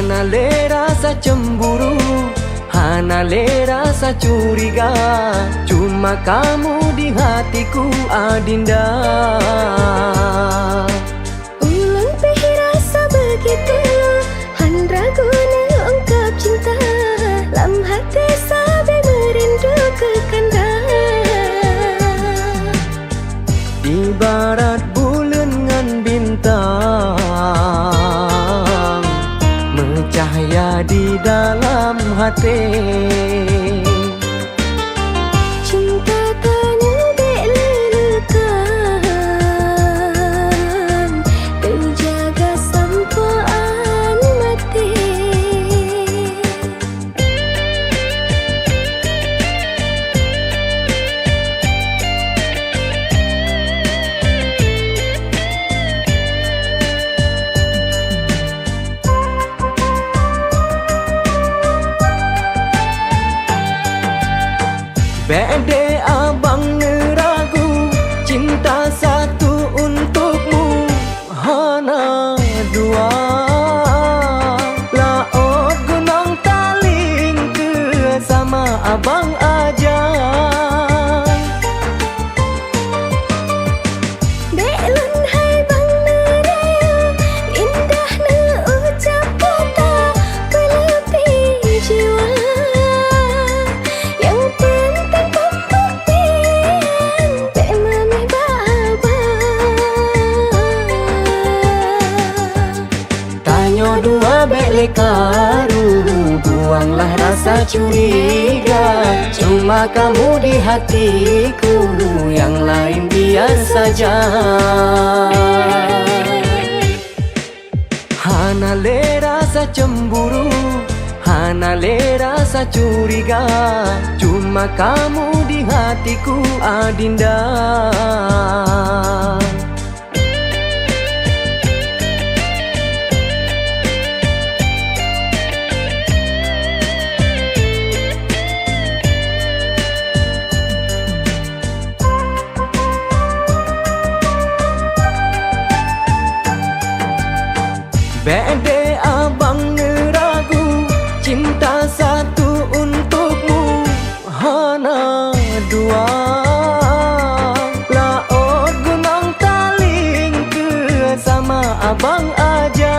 Hana le rasa cemburu, hana le rasa curiga, cuma kamu di hatiku Adinda. Ulang peh rasa begitu, han ragu ungkap cinta, lam hati sabe merindu ke kanda. Ibarat bulan ngan bintang, mencahaya di dalam hati. Cinta tanya dek lulukan, terjaga sampaan mati. Bede abang ngeragu, cinta satu untukmu, hana dua. Laut gunung taling ke sama abang aja. Dek lun hai bang neraya, indah ne ucap kata berlebih jiwa. Yang penting pembuktian, dek mami baba. Tanyo dua bele karu, buanglah rasa curiga, cuma kamu di hatiku, yang lain biar saja. Hana le rasa cemburu, hana le rasa curiga, cuma kamu di hatiku Adinda. Bede abang ngeragu, cinta satu untukmu, hana dua. Laut gunung taling ke sama abang aja.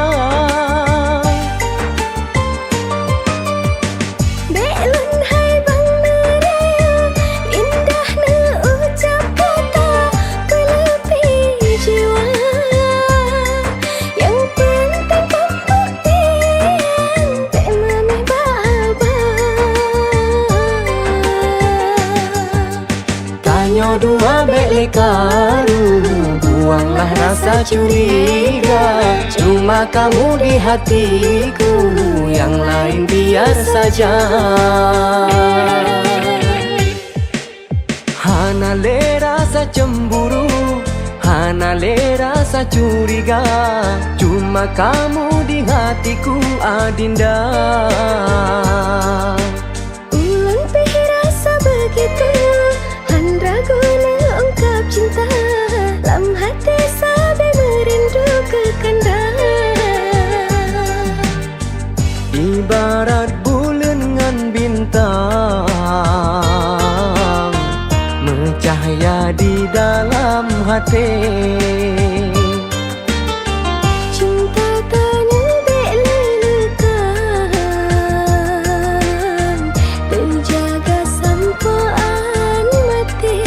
Dek lun hai bang neraya, indah ne ucap kata berlebih jiwa. Yang penting pembuktian, dek mami baba. Tanyo dua bele karu, buanglah rasa curiga, cuma kamu di hatiku, yang lain biar saja. Hana le rasa cemburu, hana le rasa curiga, cuma kamu di hatiku Adinda. Ulang peh rasa begitu, han ragu ungkap cinta, lam hati sabe merindu ke kanda. Ibarat bulan ngan bintang, mencahaya di dalam hati. Cinta tanya dek lulukan, terjaga sampaan mati.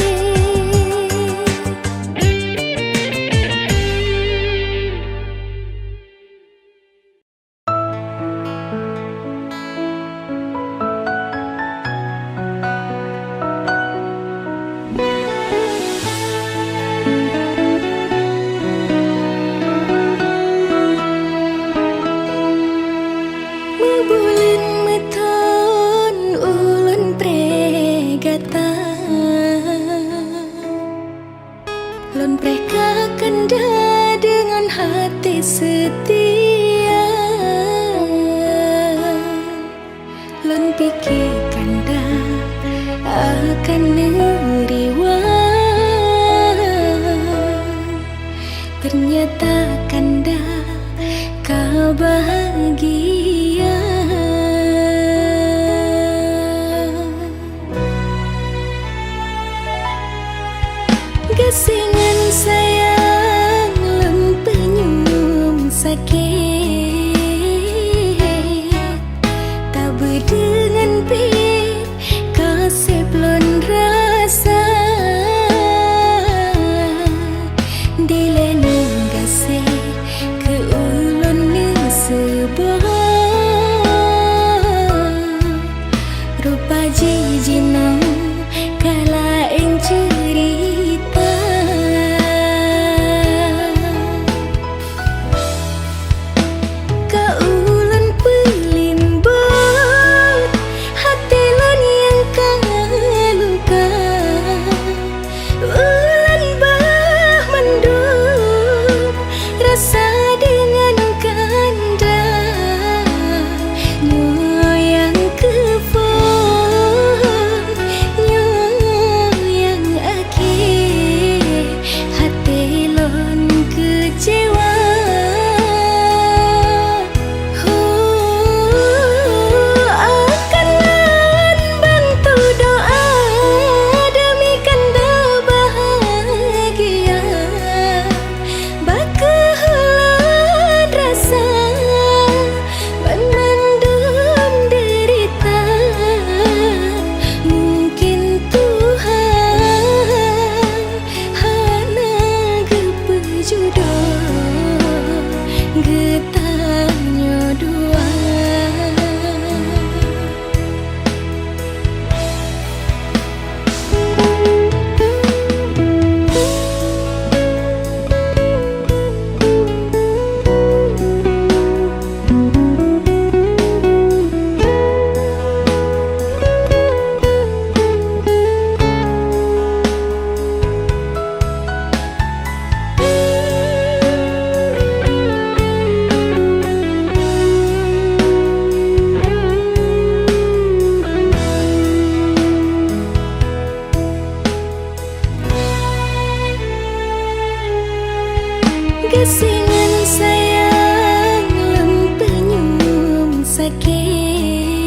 sakit.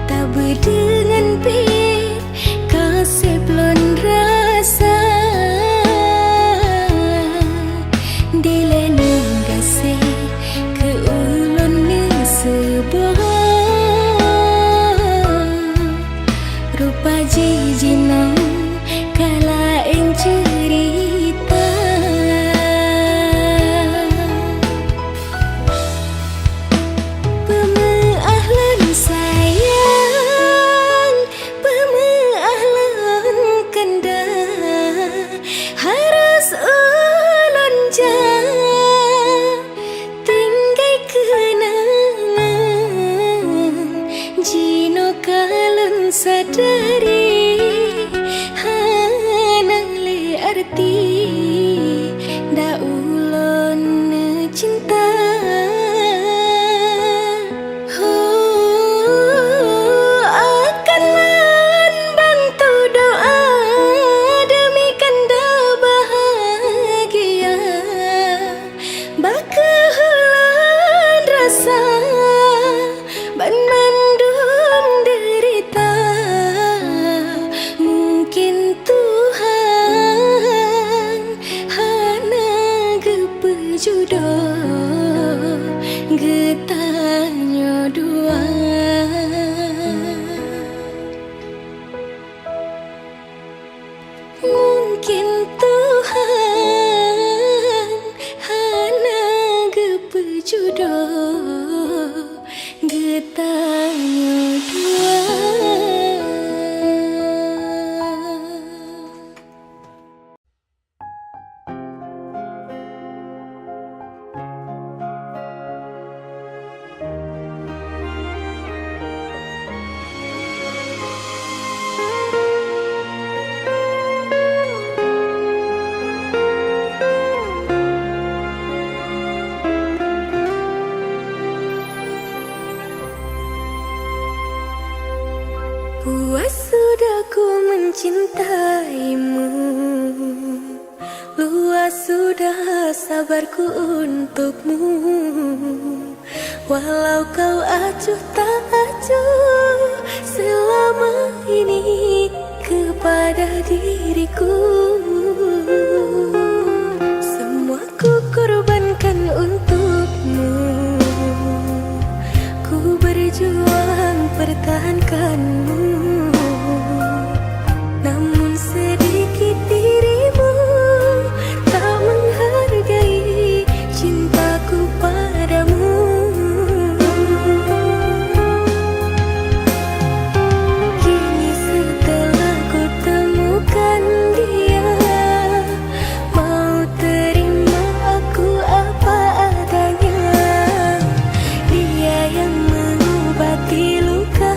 Tak berdengan pit kasih belum rasa. Dilenung kasih ke ulun ni sebuah rupa jijinang kala ing cerita. Pemeahlan sayang, pemeahlan kanda, harus ulun tinggai kenangan jino kalun sadari hanale arti da ulun cinta. Akan bantu doa demi kanda bahagia, bakahulan rasa ban mendung derita. Mungkin Tuhan hana gepejodoh getanya dua. Mungkin Tuhan hana gepejodoh getanya dua. Puas sudah ku mencintaimu, luas sudah sabarku untukmu. Walau kau acuh tak acuh selama ini kepada diriku, semua ku korbankan untukmu. Ku berjuang pertahankanmu, namun sedikit dirimu tak menghargai cintaku padamu. Kini setelah ku temukan dia, mau terima aku apa adanya. Dia yang mengobati luka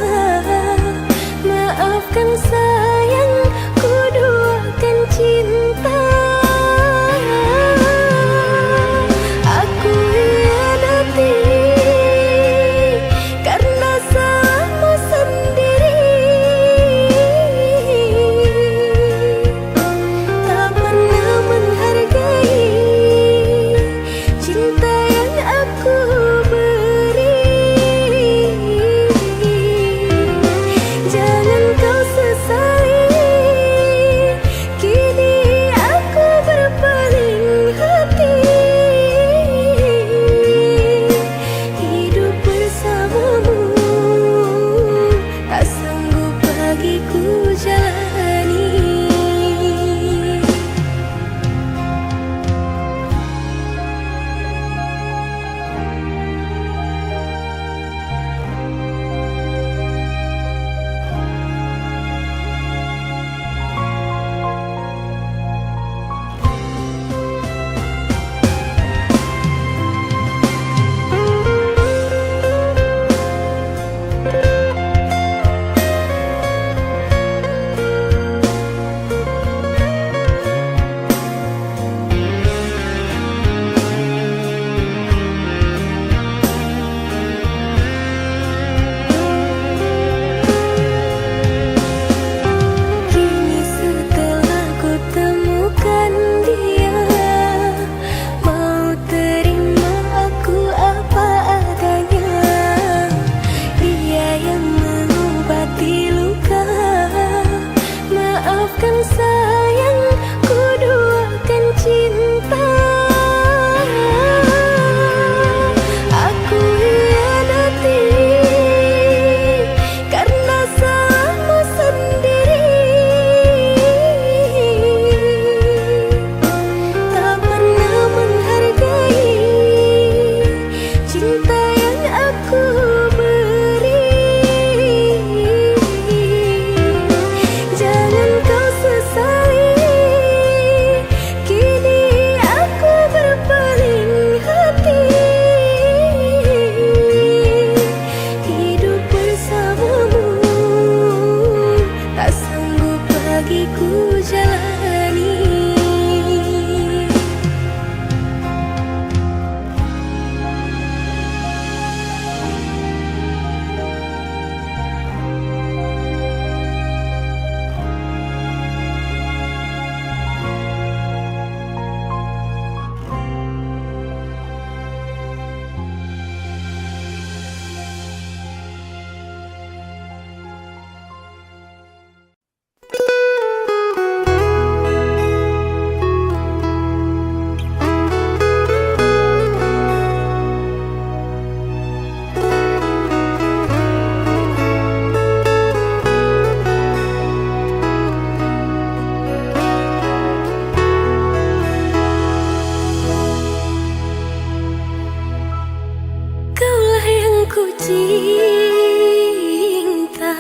cinta,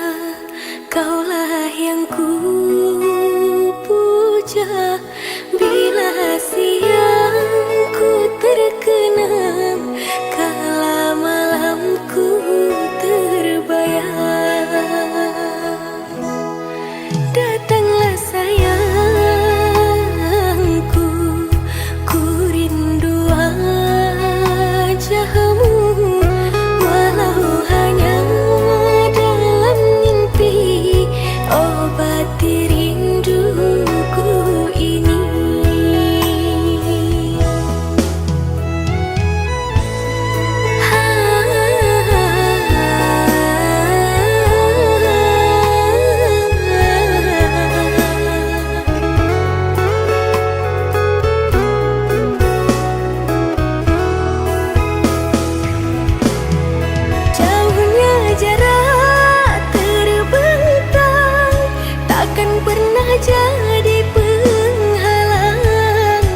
kaulah yang ku puja. Bila siang ku terkenang, kala malamku terbayang. Datanglah sayangku, ku rindu wajahmu, walau hanya dalam mimpi, obati rinduku ini. Jauhnya jarak terbentang, takkan pernah jadi penghalang.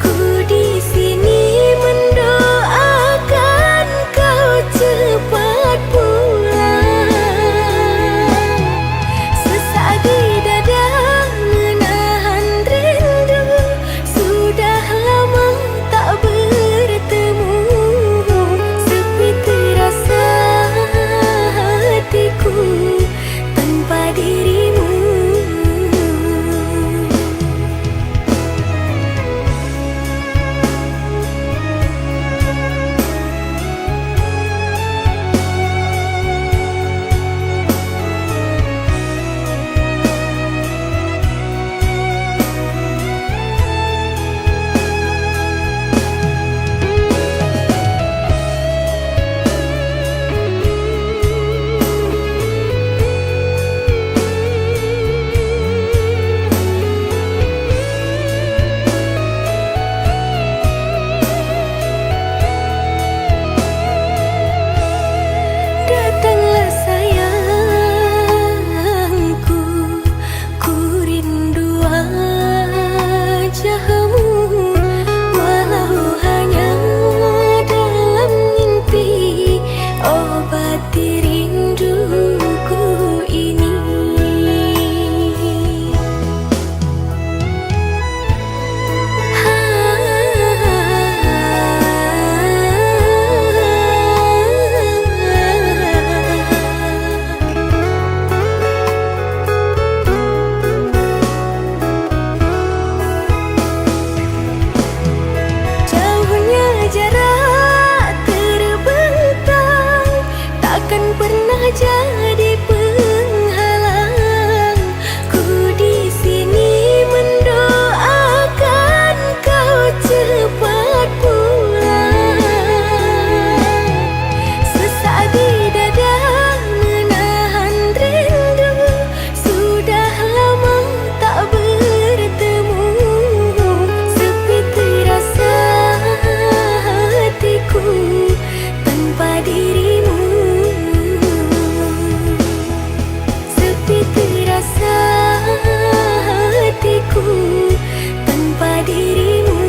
Ku di sini mendoakan kau cepat pulang. Sesak di dada menahan rindu, sudah lama tak bertemu. Sepi terasa hatiku tanpa dirimu. Datanglah sayangku, ku rindu wajahmu, walau hanya dalam mimpi, obati rinduku ini. Jauhnya jarak terbentang, takkan pernah jadi penghalang. Ku di sini mendoakan kau cepat pulang. Sesak di dada menahan rindu, sudah lama tak bertemu. Sepi terasa hatiku tanpa dirimu. Sepi terasa hatiku tanpa dirimu.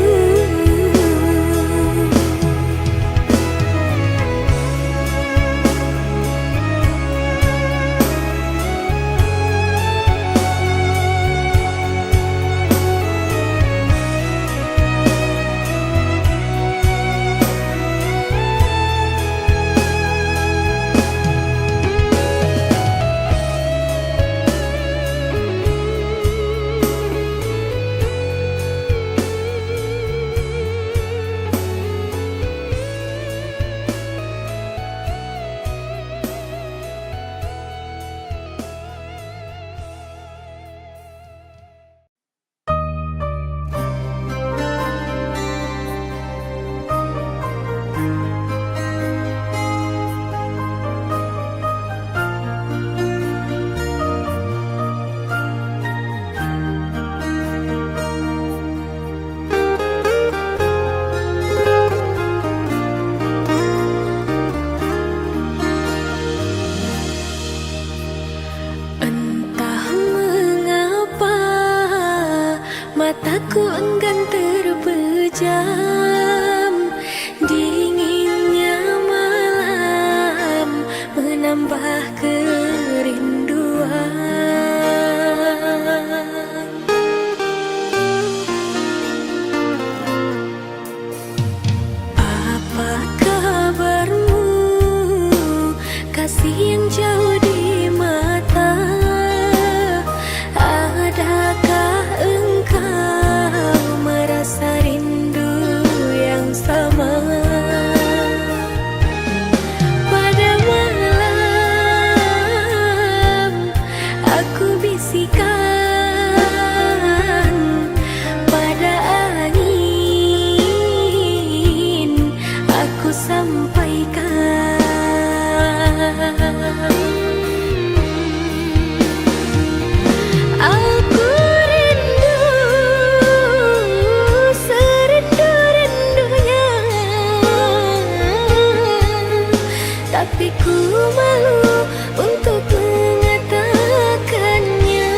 tapi ku malu untuk mengatakannya.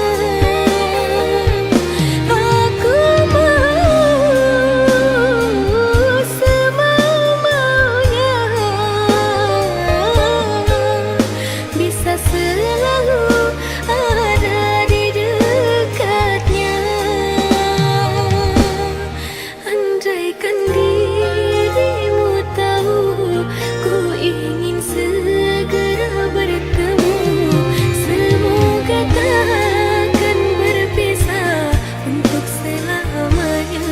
Aku mau semau-maunya, bisa selalu ada di dekatnya. Andaikan dirimu tahu, ku ingin segera bertemu. Semoga takkan berpisah untuk selamanya.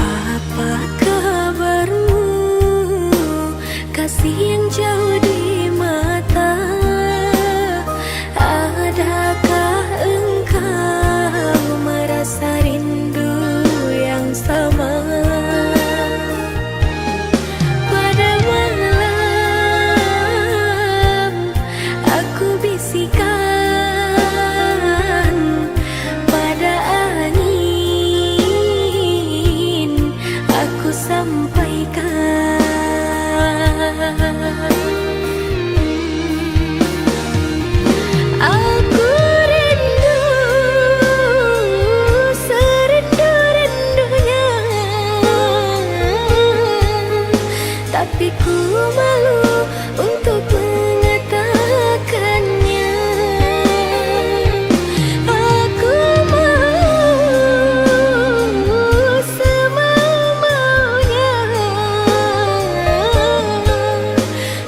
Apa kabarmu, kasih yang jauh di mata? Adakah engkau merasa rindu yang sama? Pada malam aku bisikan, pada angin aku sampaikan. Aku rindu serindu-rindunya, tapi ku malu untuk mengatakannya. Aku mau semau-maunya,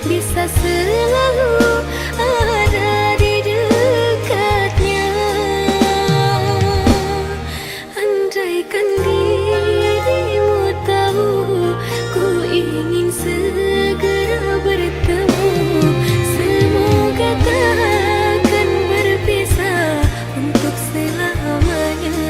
bisa selalu ada di dekatnya. Andaikan dirimu tahu, ku ingin segera bertemu. Semoga takkan berpisah untuk selamanya.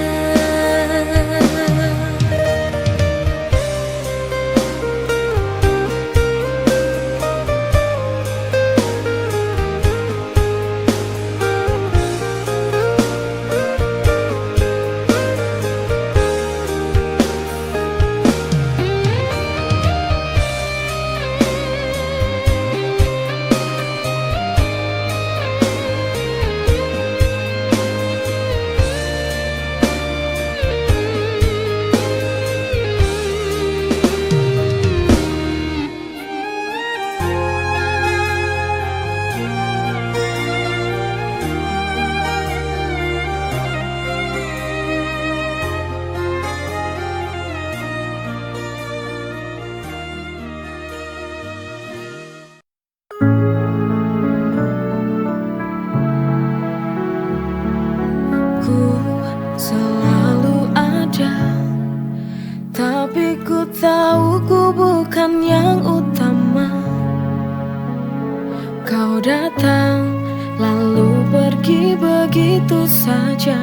Ku selalu ada, tapi ku tahu ku bukan yang utama. Kau datang lalu pergi begitu saja.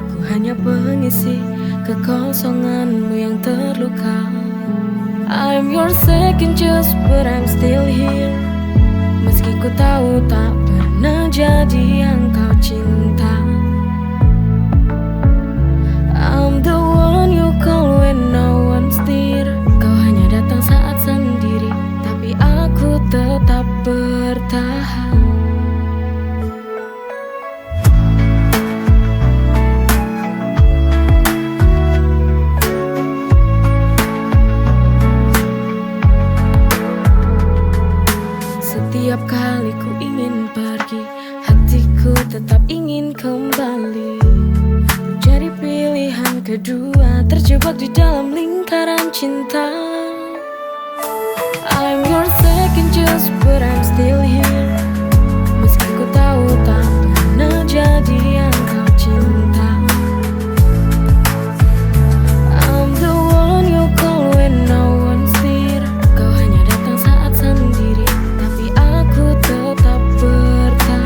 Ku hanya pengisi kekosonganmu yang terluka. I'm your second choice, but I'm still here. Meski ku tahu tak pernah jadi yang kau cinta. I'm the one you call when no one's near. Kau hanya datang saat sendiri, tapi aku tetap bertahan. Setiap kali ku ingin pergi, hatiku tetap ingin berdua terjebak di dalam lingkaran cinta. I'm your second choice but I'm still here. Meski ku tahu tak pernah jadi yang kau cinta. I'm the one you call when no one's near. Kau hanya datang saat sendiri, tapi aku tetap bertahan.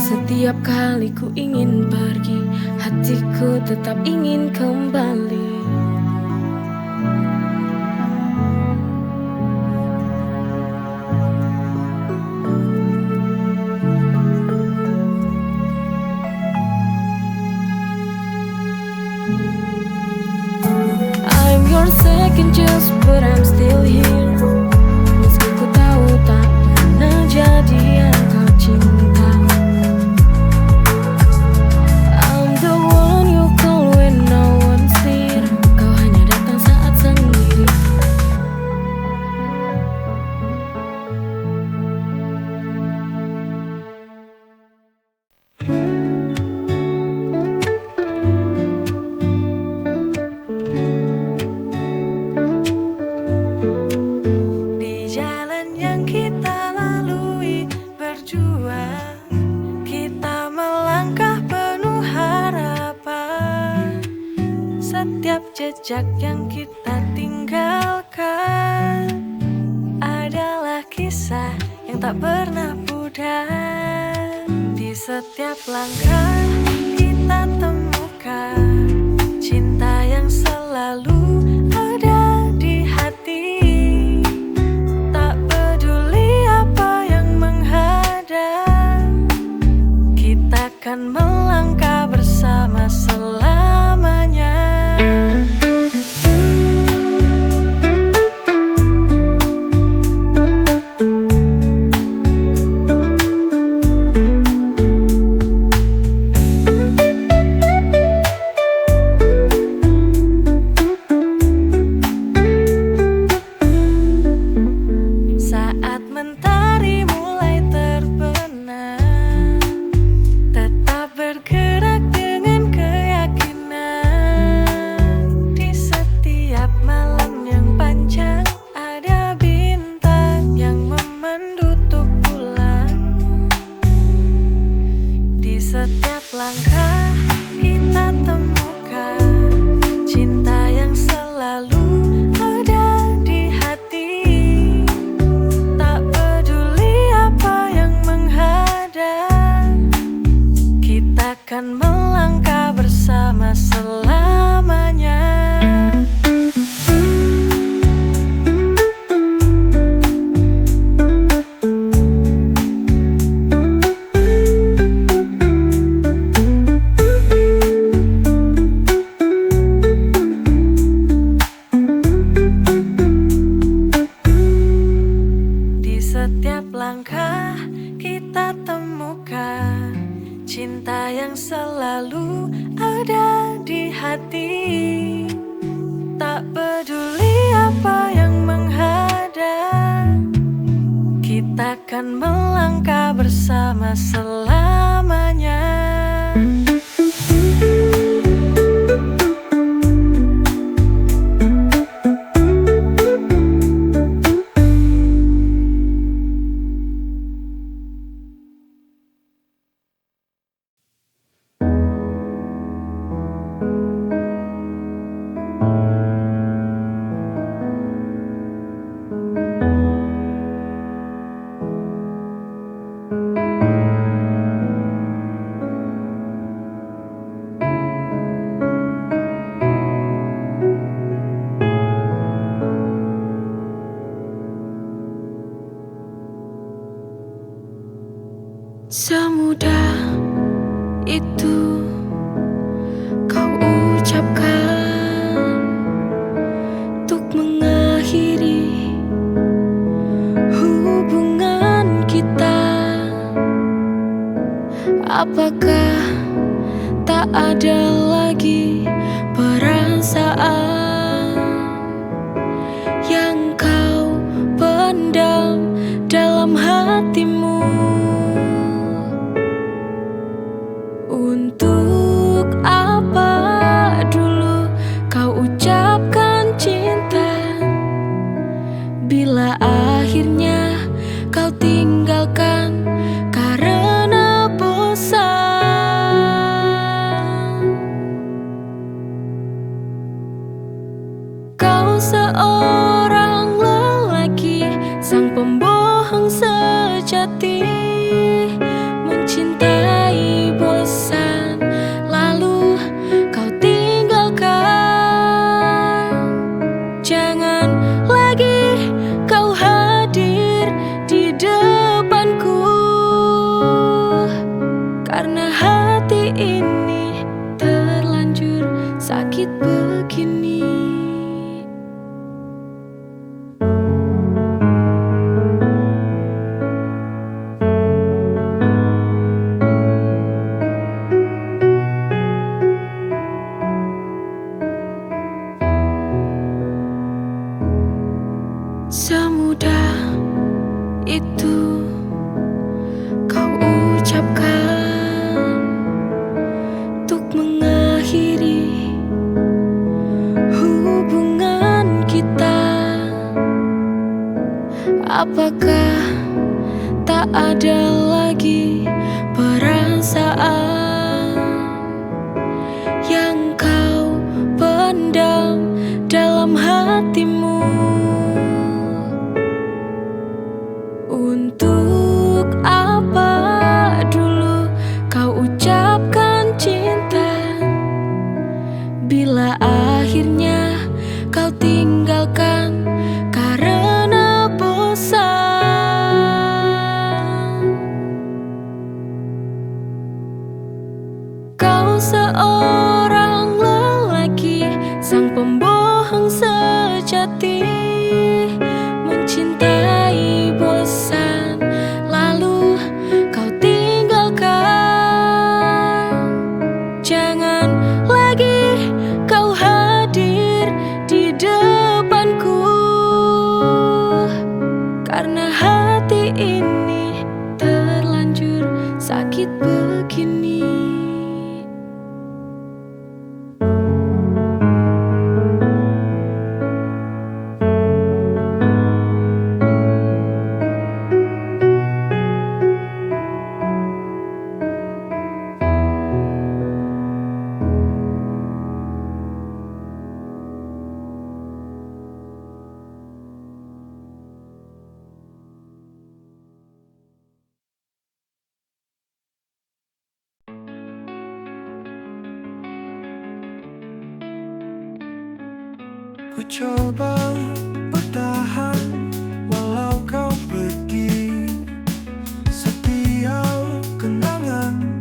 Setiap kali ku ingin pergi, hatiku tetap ingin kembali. I'm your second choice but I'm still here. Meski ku tahu tak pernah jadi yang kau cinta. I'm the one you call when no one's near. Kau hanya datang saat sendiri. Di jalan yang kita lalui berjuang, kita melangkah penuh harapan. Setiap jejak yang kita tinggalkan adalah kisah yang tak pernah pudar. Di setiap langkah kita temukan cinta yang selalu ada di hati. Tak peduli apa yang menghadap, kita akan melangkah bersama selamanya. Saat mentari mulai terbenam, tetap bergerak dengan keyakinan. Di setiap malam yang panjang ada bintang yang memandu untuk pulang. Di setiap langkah kita temukan cinta yang selalu ada di hati. Tak peduli apa yang menghadap, kita akan melangkah bersama selamanya. Di setiap langkah kita temukan cinta yang selalu ada di hati. Tak peduli apa yang menghadap, kita akan melangkah bersama selamanya. Semudah itu kau ucapkan untuk mengakhiri Apakah tak ada lagi perasaan yang kau pendam dalam hatimu? Untuk apa dulu kau ucapkan cinta bila akhirnya kau tinggalkan karena bosan? Kau seorang lelaki, sang pembohong sejati, mencintai bosan, lalu kau tinggalkan. Jangan lagi kau hadir di depanku, karena hati ini terlanjur sakit begini. Semudah itu kau ucapkan untuk mengakhiri hubungan kita. Apakah tak ada lagi perasaan yang kau pendam dalam hatimu? Untuk apa dulu kau ucapkan cinta bila akhirnya kau tinggalkan karena bosan? Kau seorang lelaki, sang pembohong sejati, mencintai bosan, lalu kau tinggalkan. Jangan lagi kau hadir di depanku, karena hati ini terlanjur sakit begini. Ku coba bertahan walau kau pergi. Setiap kenangan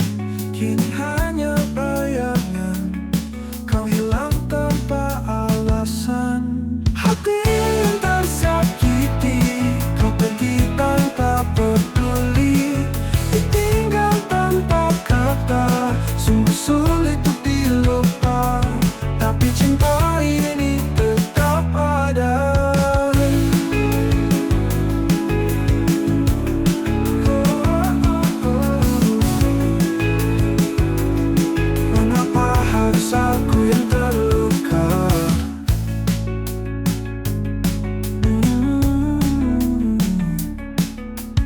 kini hanya bayangan. Kau hilang tanpa alasan. Hati yang tersakiti, kau pergi tanpa peduli. Ditinggal tanpa kata, sungguh sulit untuk dilupa. Tapi cinta ini tetap ada. Mengapa harus aku yang terluka?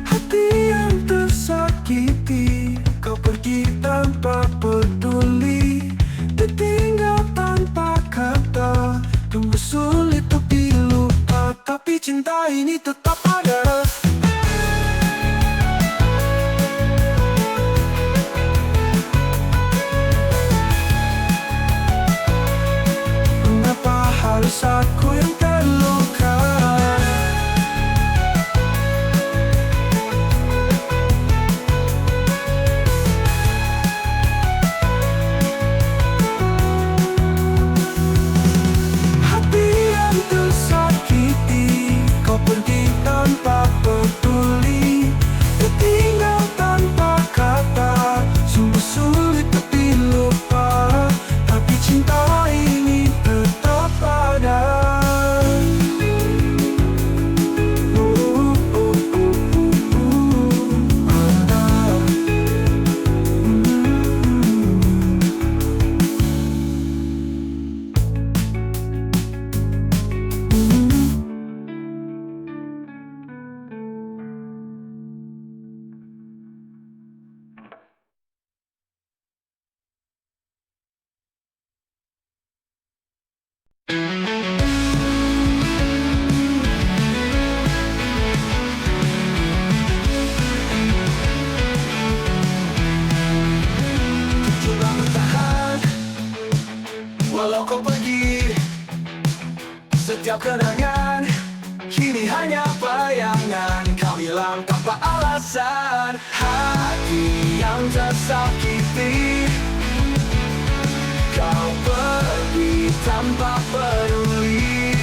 Hati yang tersakiti, kau pergi tanpa peduli. Ditinggal tanpa kata, tunggu sulit untuk dilupa. Tapi cinta ini tetap ada. Mengapa harus aku yang terluka? Hati yang tersakiti, kau pergi tanpa peduli. Ditinggal tanpa kata, sungguh hanya bayangan. Kau hilang tanpa alasan. Hati yang tersakiti, kau pergi tanpa peduli,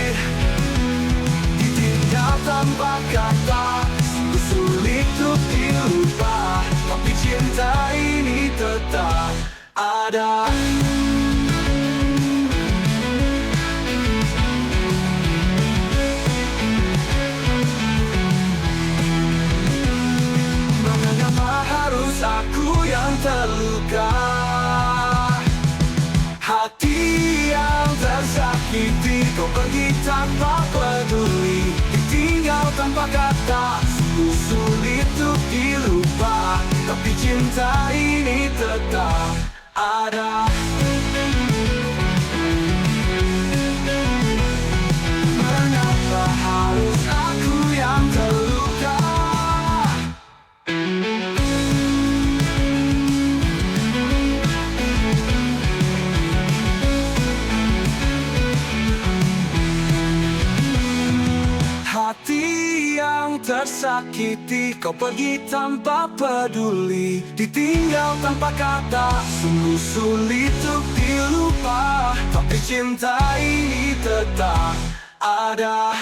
ditinggal tanpa kata. Sungguh sulit untuk dilupa, tapi cinta ini tetap ada. Mengapa harus aku yang terluka? Hati yang tersakiti, kau pergi tanpa peduli, ditinggal tanpa kata. Sungguh sulit untuk dilupa, tapi cinta ini tetap ada. Mengapa harus aku yang terluka? Hati yang tersakiti, kau pergi tanpa peduli, ditinggal tanpa kata. Sungguh sulit untuk dilupa, tapi cinta ini tetap ada.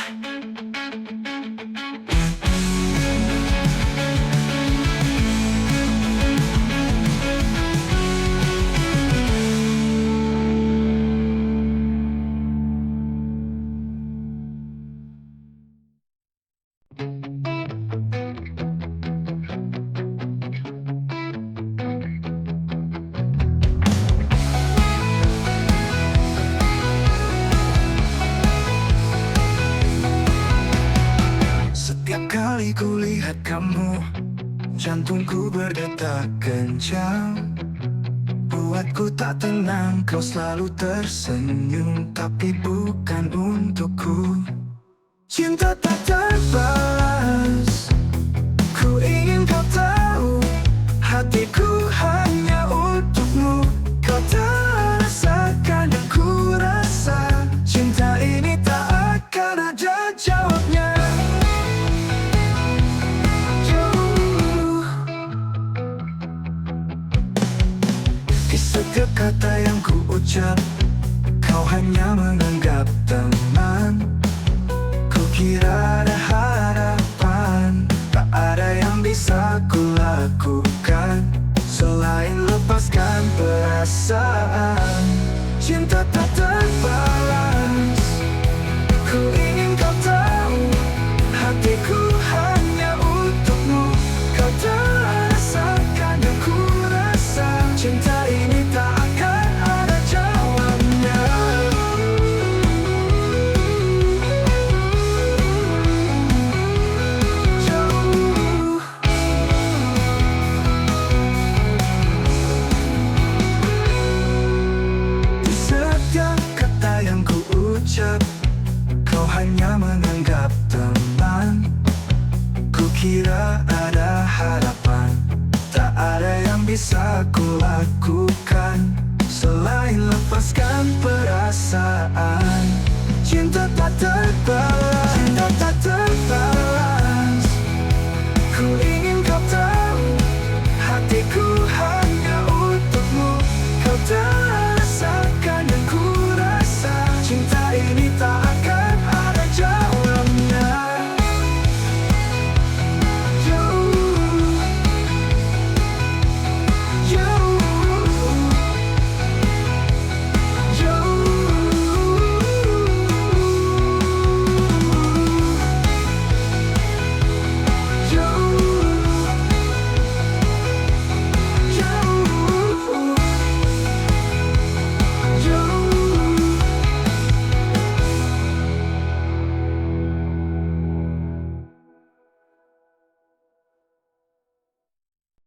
Setiap kali ku lihat kamu, jantungku berdetak kencang. Buatku tak tenang, kau selalu tersenyum, tapi bukan untukku. Cinta tak terbalas, ku ingin kau tahu, hatiku hanya untukmu. Kau tak rasakan yang ku rasa, cinta ini tak akan ada jawabnya. Setiap kata yang ku ucap, kau hanya menganggap teman. Ku kira ada harapan, tak ada yang bisa ku lakukan selain lepaskan perasaan. Cinta tak terbalas, ku ingin kau tahu, hatiku hanya untukmu. Kau tak rasakan yang ku rasa, cinta ini tak akan ada jawabnya. Jauh. Di setiap kata yang ku ucap, kau hanya menganggap teman. Ku kira ada harapan, tak ada yang bisa ku lakukan selain lepaskan perasaan.